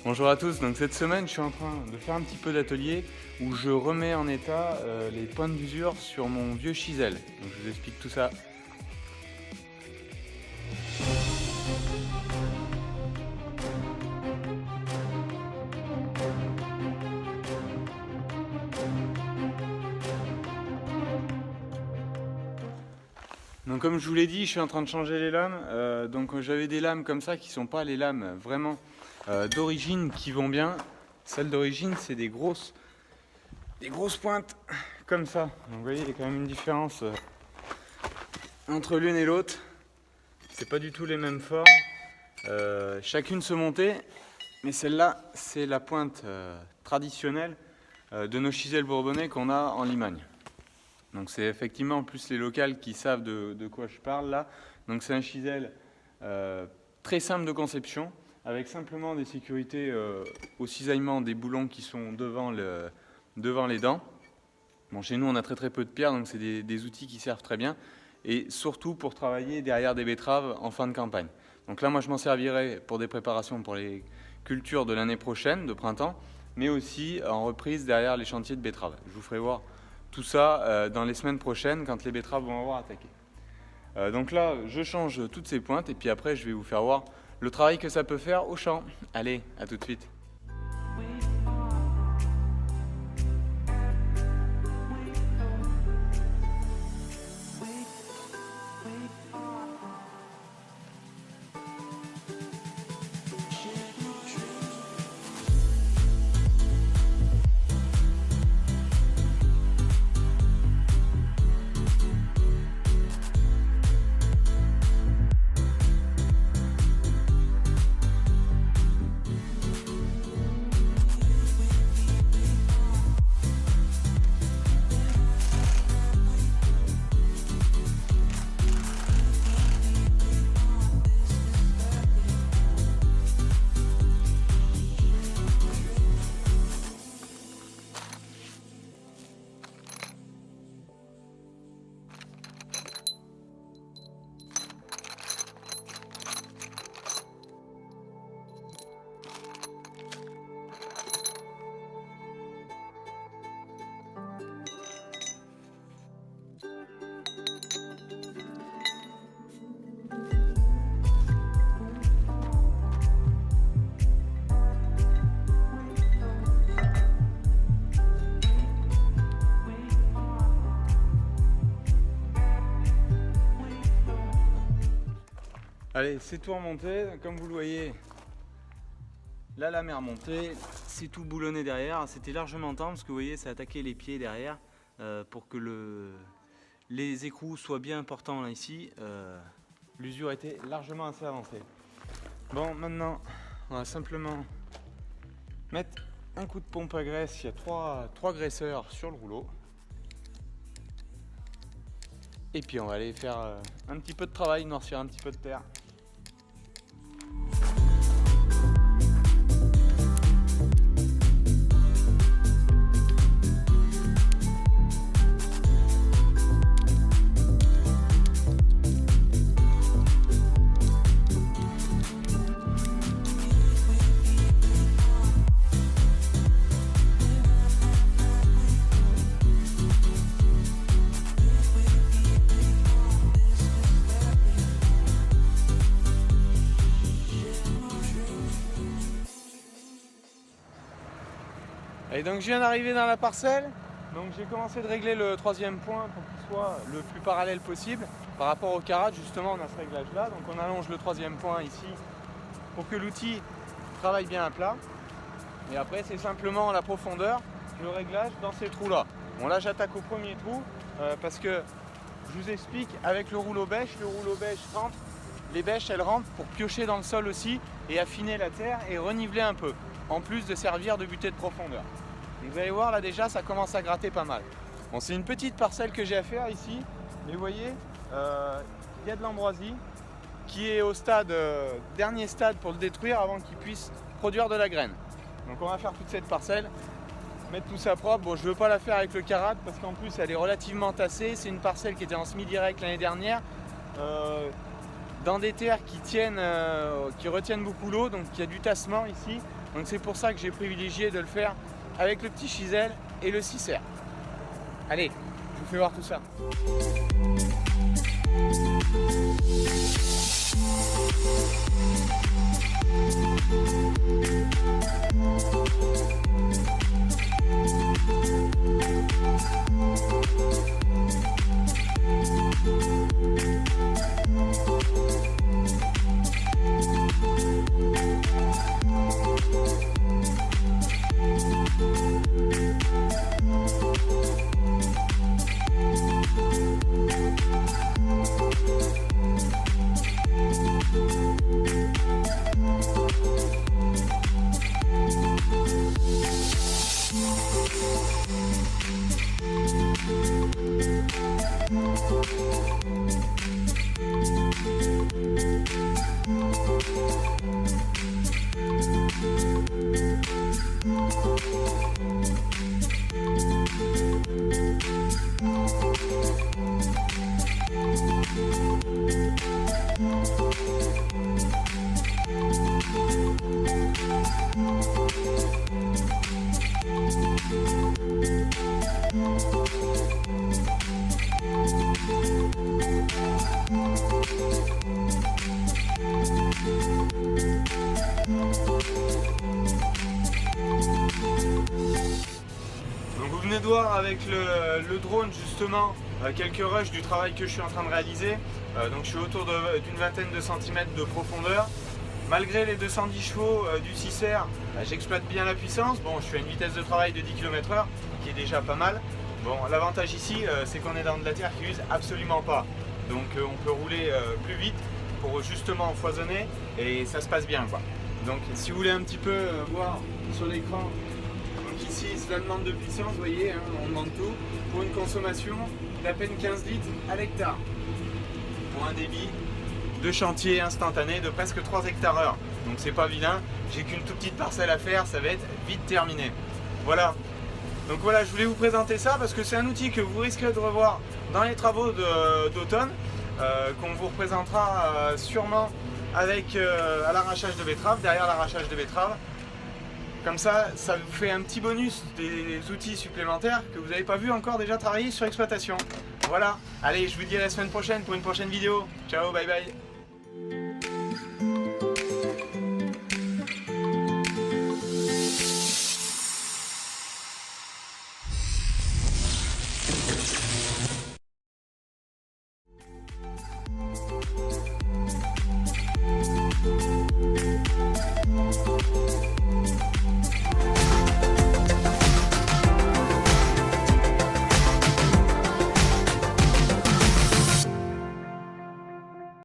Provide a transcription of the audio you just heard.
Bonjour à tous, donc cette semaine je suis en train de faire un petit peu d'atelier où je remets en état les pointes d'usure sur mon vieux chisel. Donc je vous explique tout ça. Donc comme je vous l'ai dit, je suis en train de changer les lames. Donc j'avais des lames comme ça qui ne sont pas les lames vraiment d'origine qui vont bien. Celles d'origine, c'est des grosses pointes comme ça. Donc vous voyez, il y a quand même une différence entre l'une et l'autre. C'est pas du tout les mêmes formes. Chacune se montait, mais celle-là, c'est la pointe traditionnelle de nos chisels bourbonnais qu'on a en Limagne. Donc c'est effectivement en plus les locals qui savent de quoi je parle là. Donc c'est un chisel très simple de conception, avec simplement des sécurités au cisaillement des boulons qui sont devant les dents. Bon, chez nous on a très peu de pierres, donc c'est des outils qui servent très bien, et surtout pour travailler derrière des betteraves en fin de campagne. Donc là moi je m'en servirai pour des préparations pour les cultures de l'année prochaine, de printemps, mais aussi en reprise derrière les chantiers de betteraves. Je vous ferai voir tout ça dans les semaines prochaines quand les betteraves vont avoir attaqué. Donc là, je change toutes ces pointes et puis après, je vais vous faire voir le travail que ça peut faire au champ. Allez, à tout de suite. Allez, c'est tout remonté, comme vous le voyez, la lame est remontée, c'est tout boulonné derrière, c'était largement temps parce que vous voyez ça a attaqué les pieds derrière pour que les écrous soient bien portants là ici, l'usure était largement assez avancée. Bon, maintenant on va simplement mettre un coup de pompe à graisse, il y a trois graisseurs sur le rouleau. Et puis on va aller faire un petit peu de travail, noircir un petit peu de terre. Et donc je viens d'arriver dans la parcelle, donc j'ai commencé de régler le troisième point pour qu'il soit le plus parallèle possible par rapport au carrate. Justement on a ce réglage là, donc on allonge le troisième point ici pour que l'outil travaille bien à plat. Et après c'est simplement la profondeur, le réglage dans ces trous là. Bon là j'attaque au premier trou parce que je vous explique, avec le rouleau bêche rentre, les bêches elles rentrent pour piocher dans le sol aussi et affiner la terre et reniveler un peu, en plus de servir de butée de profondeur. Et vous allez voir là déjà ça commence à gratter pas mal. Bon, c'est une petite parcelle que j'ai à faire ici, mais vous voyez il y a de l'ambroisie qui est au dernier stade pour le détruire avant qu'il puisse produire de la graine. Donc on va faire toute cette parcelle, mettre tout ça propre. Bon, je ne veux pas la faire avec le carrate parce qu'en plus elle est relativement tassée, c'est une parcelle qui était en semi-direct l'année dernière, dans des terres qui retiennent beaucoup l'eau, donc il y a du tassement ici. Donc c'est pour ça que j'ai privilégié de le faire avec le petit chisel et le scisser. Allez, je vous fais voir tout ça. Donc vous venez de voir avec le drone justement quelques rushs du travail que je suis en train de réaliser. Donc je suis autour d'une vingtaine de centimètres de profondeur. Malgré les 210 chevaux du scisser, j'exploite bien la puissance. Bon, je suis à une vitesse de travail de 10 km/h qui est déjà pas mal. Bon, l'avantage ici, c'est qu'on est dans de la terre qui use absolument pas. Donc on peut rouler plus vite pour justement foisonner et ça se passe bien, quoi. Donc si vous voulez un petit peu voir sur l'écran, donc ici c'est la demande de puissance, vous voyez, hein, on demande tout, pour une consommation d'à peine 15 litres à l'hectare, pour un débit de chantier instantané de presque 3 hectares/heure. Donc c'est pas vilain, j'ai qu'une toute petite parcelle à faire, ça va être vite terminé. Voilà. Donc voilà, je voulais vous présenter ça parce que c'est un outil que vous risquerez de revoir dans les travaux d'automne, qu'on vous représentera sûrement avec à l'arrachage de betterave, derrière l'arrachage de betterave. Comme ça, ça vous fait un petit bonus des outils supplémentaires que vous n'avez pas vu encore déjà travailler sur l'exploitation. Voilà, allez, je vous dis à la semaine prochaine pour une prochaine vidéo. Ciao, bye bye.